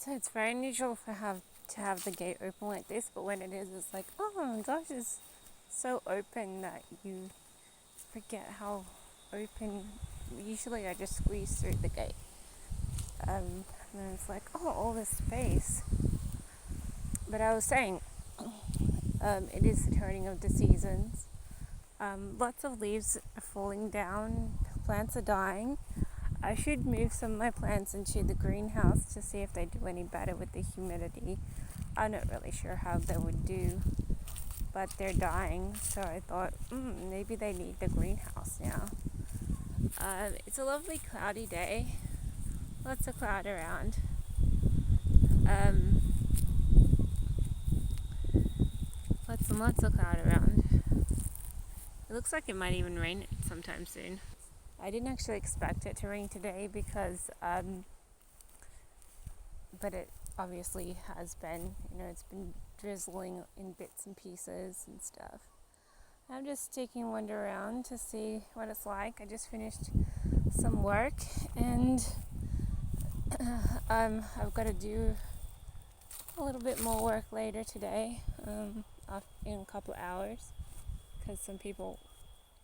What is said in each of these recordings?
So it's very unusual to have the gate open like this, but when it is, it's like, oh my gosh, it's so open that you forget how open. Usually I just squeeze through the gate. And then it's like, oh, all this space. But I was saying, it is the turning of the seasons. Lots of leaves are falling down, plants are dying. I should move some of my plants into the greenhouse to see if they do any better with the humidity. I'm not really sure how they would do, but they're dying, so I thought, maybe they need the greenhouse now. It's a lovely cloudy day, lots of cloud around. Lots and lots of cloud around. It looks like it might even rain sometime soon. I didn't actually expect it to rain today because, but it obviously has been. It's been drizzling in bits and pieces and stuff. I'm just taking a wander around to see what it's like. I just finished some work and I've got to do a little bit more work later today, in a couple of hours, because some people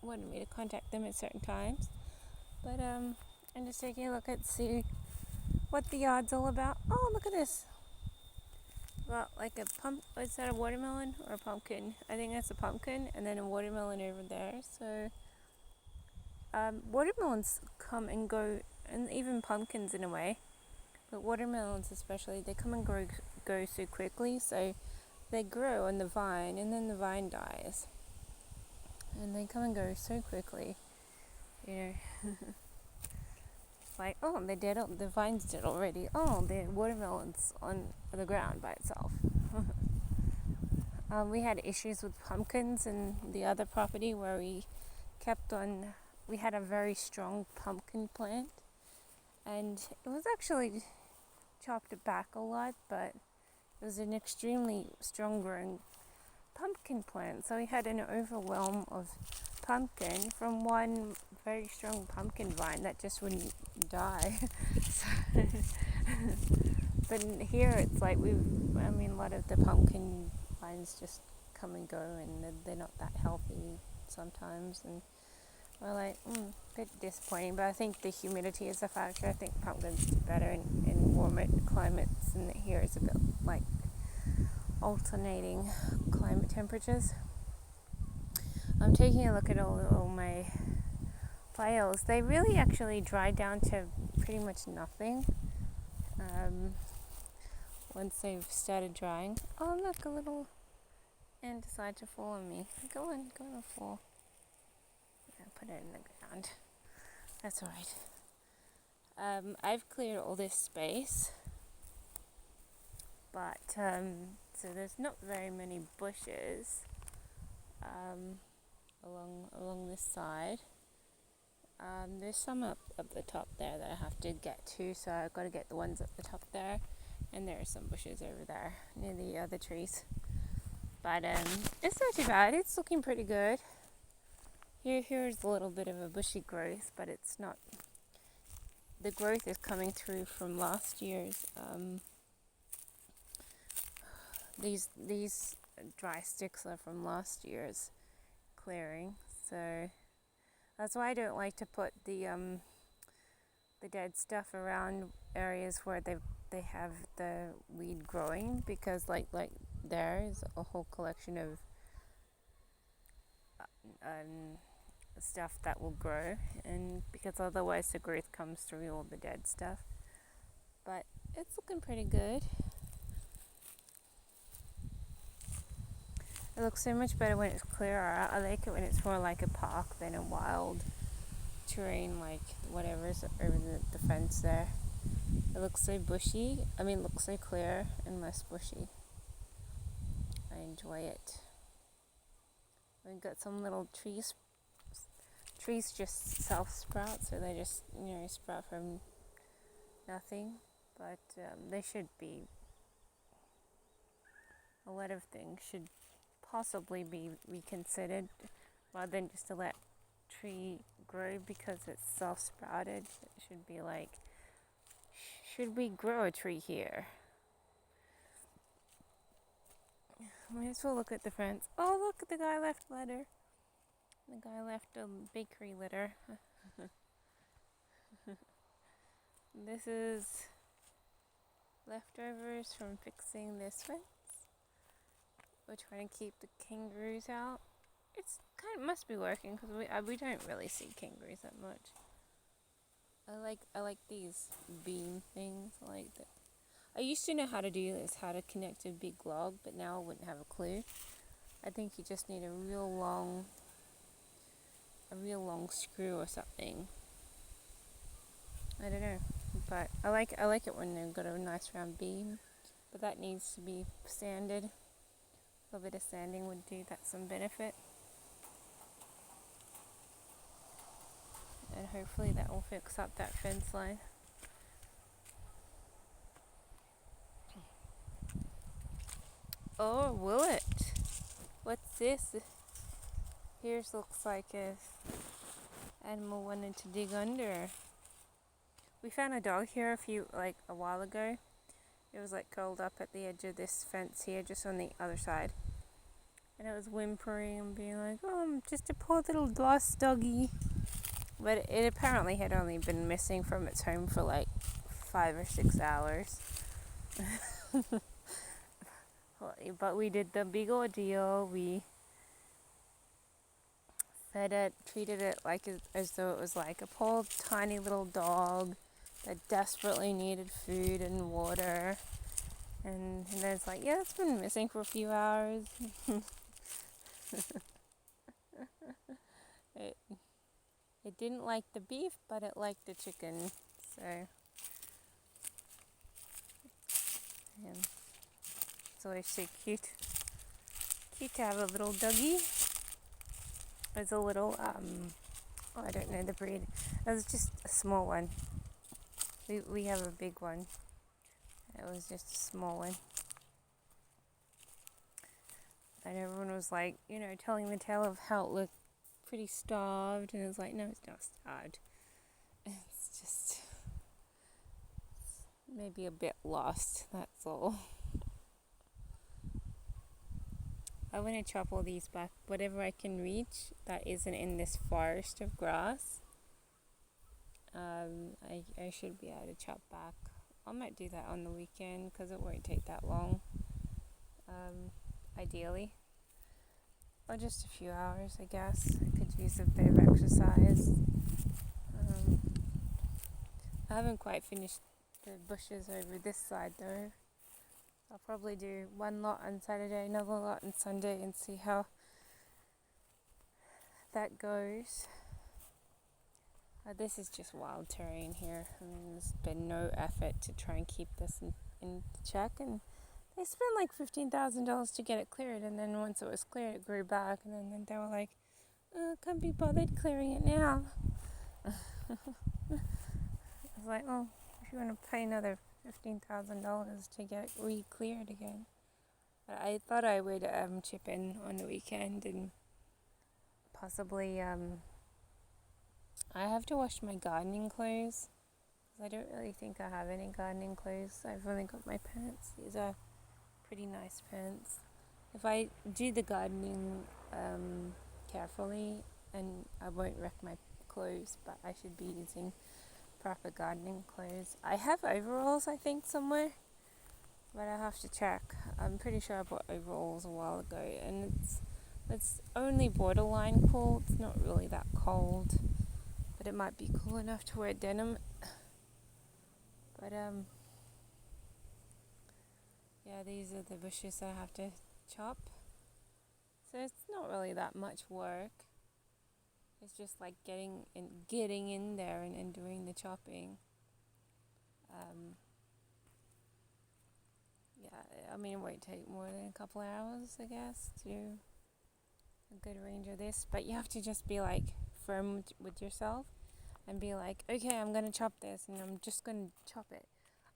wanted me to contact them at certain times. But I'm just taking a look at see what the yard's all about. Oh, look at this! Well, like is that a watermelon or a pumpkin? I think that's a pumpkin, and then a watermelon over there. So watermelons come and go, and even pumpkins in a way. But watermelons especially, they come and go so quickly. So they grow on the vine, and then the vine dies, and they come and go so quickly. Like, oh, they did. The vines did already. Oh, the watermelon's on the ground by itself. We had issues with pumpkins in the other property where we had a very strong pumpkin plant, and it was actually chopped back a lot, but it was an extremely strong growing pumpkin plant, so we had an overwhelm of pumpkin from one very strong pumpkin vine that just wouldn't die. But here it's like a lot of the pumpkin vines just come and go, and they're not that healthy sometimes, and we're like, a bit disappointing. But I think the humidity is a factor. I think pumpkins do better in warmer climates, and here it's a bit like alternating climate temperatures. I'm taking a look at all my files. They really actually dry down to pretty much nothing once they've started drying. Oh, look, a little ant decided to fall on me. Go on the floor. I'll put it in the ground. That's alright. I've cleared all this space, but so there's not very many bushes along this side. There's some up the top there that I have to get to, so I've got to get the ones at the top there, and there are some bushes over there near the other trees. But it's not too bad. It's looking pretty good. Here's a little bit of a bushy growth, but it's not. The growth is coming through from last year's. These dry sticks are from last year's clearing, so that's why I don't like to put the dead stuff around areas where they have the weed growing, because like there is a whole collection of stuff that will grow, and because otherwise the growth comes through all the dead stuff. But it's looking pretty good. It looks so much better when it's clearer. I like it when it's more like a park than a wild terrain, like whatever's over the fence there. It looks so bushy. Looks so clear and less bushy. I enjoy it. We've got some little trees. Trees just self-sprout, so they just sprout from nothing. But they should be. A lot of things should possibly be reconsidered, rather than just to let tree grow because it's self-sprouted. It should be like, should we grow a tree here? Might as well look at the fence. Oh, look, the guy left litter. The guy left a bakery litter. This is leftovers from fixing this fence. We're trying to keep the kangaroos out. It's must be working because we don't really see kangaroos that much. I like these beam things. I like that. I used to know how to do this, how to connect a big log, but now I wouldn't have a clue. I think you just need a real long screw or something. I don't know, but I like it when they've got a nice round beam. But that needs to be sanded. A little bit of sanding would do that some benefit. And hopefully that will fix up that fence line. Oh, will it? What's this? Here's looks like a animal wanted to dig under. We found a dog here a while ago. It was curled up at the edge of this fence here, just on the other side. And it was whimpering and being like, "Oh, I'm just a poor little lost doggy." But it apparently had only been missing from its home for 5 or 6 hours. But we did the big ordeal. We fed it, treated it as though it was like a poor tiny little dog that desperately needed food and water. And then it's like, yeah, it's been missing for a few hours. It didn't like the beef, but it liked the chicken. So, yeah. It's always so cute. Cute to have a little doggy. There's a little, I don't know the breed. It was just a small one. We have a big one. It was just a small one. And everyone was telling the tale of how it looked pretty starved. And it was like, no, it's not starved. It's just maybe a bit lost, that's all. I want to chop all these back, whatever I can reach that isn't in this forest of grass. I should be able to chop back. I might do that on the weekend because it won't take that long, ideally. Or just a few hours, I guess. I could use a bit of exercise. I haven't quite finished the bushes over this side though. I'll probably do one lot on Saturday, another lot on Sunday, and see how that goes. This is just wild terrain here. I mean, there's been no effort to try and keep this in check, and they spent $15,000 to get it cleared, and then once it was cleared, it grew back, and then they were like, can't be bothered clearing it now. I was like, oh, if you want to pay another $15,000 to get it re-cleared again. But I thought I would chip in on the weekend and possibly I have to wash my gardening clothes because I don't really think I have any gardening clothes. I've only got my pants. These are pretty nice pants. If I do the gardening carefully, and I won't wreck my clothes, but I should be using proper gardening clothes. I have overalls, I think, somewhere, but I have to check. I'm pretty sure I bought overalls a while ago, and it's only borderline cool. It's not really that cold, but it might be cool enough to wear denim. But yeah, these are the bushes I have to chop. So it's not really that much work. It's just getting in there and doing the chopping. Yeah, I mean, it won't take more than a couple hours, I guess, to do a good range of this. But you have to just be firm with yourself and be okay, I'm going to chop this and I'm just going to chop it.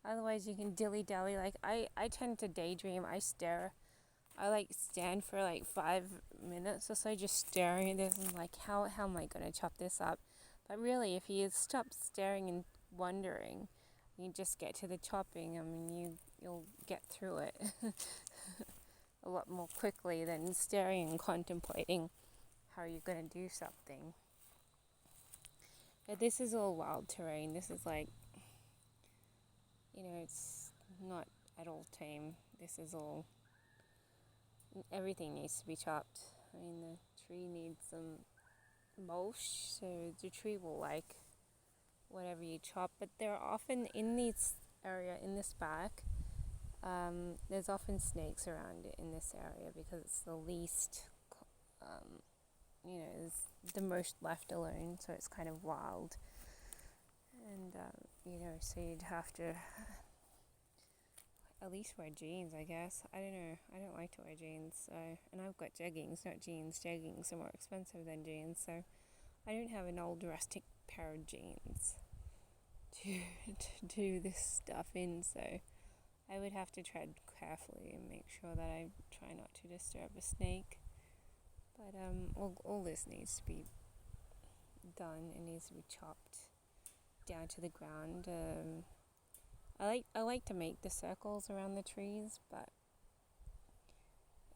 Otherwise, you can dilly-dally. I tend to daydream. I stare. I stand for 5 minutes or so just staring at this and how am I going to chop this up? But really, if you stop staring and wondering, you just get to the chopping. I mean, you'll get through it. a lot more quickly than staring and contemplating how you're going to do something. But this is all wild terrain. This is like, it's not at all tame. This is all, everything needs to be chopped. I mean, the tree needs some mulch, so the tree will like whatever you chop. But they're often in this area, in this back, there's often snakes around it in this area because it's the least, is the most left alone, so it's kind of wild. And, so you'd have to at least wear jeans, I guess. I don't know. I don't like to wear jeans, so, and I've got jeggings, not jeans. Jeggings are more expensive than jeans, so I don't have an old rustic pair of jeans to do this stuff in, so I would have to tread carefully and make sure that I try not to disturb a snake. But all this needs to be done. It needs to be chopped down to the ground. I like to make the circles around the trees, but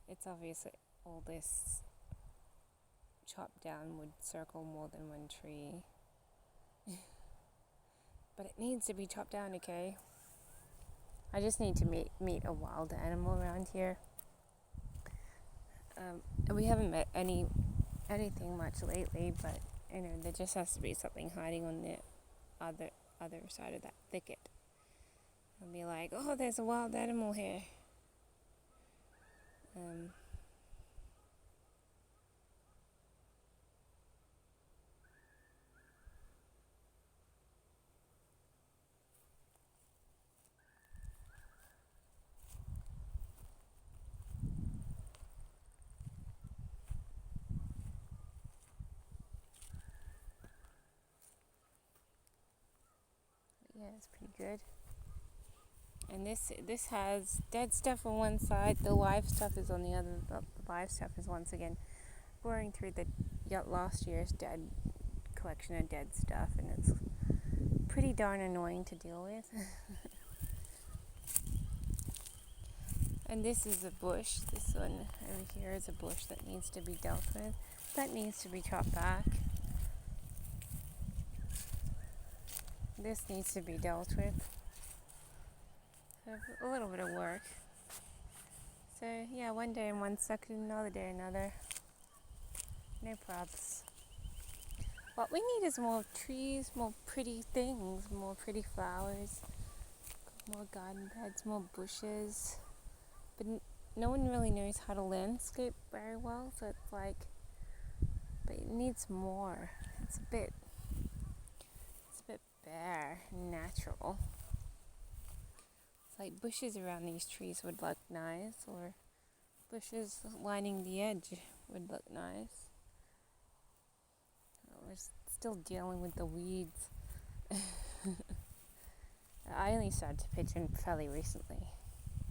it's obvious that all this chopped down would circle more than one tree. But it needs to be chopped down, okay? I just need to meet a wild animal around here. We haven't met anything much lately, but there just has to be something hiding on the other side of that thicket. I'll be like, oh, there's a wild animal here. Yeah, it's pretty good. And this has dead stuff on one side. The live stuff is on the other. The live stuff is once again boring through the last year's dead collection of dead stuff, and it's pretty darn annoying to deal with. And this is a bush. This one over here is a bush that needs to be dealt with. That needs to be chopped back. This needs to be dealt with. So a little bit of work. So yeah, one day in one section, another day another. No probs. What we need is more trees, more pretty things, more pretty flowers, more garden beds, more bushes. But no one really knows how to landscape very well, so it's like, but it needs more. It's a bit bare, natural. It's like bushes around these trees would look nice, or bushes lining the edge would look nice. We're still dealing with the weeds. I only started to pitch in fairly recently.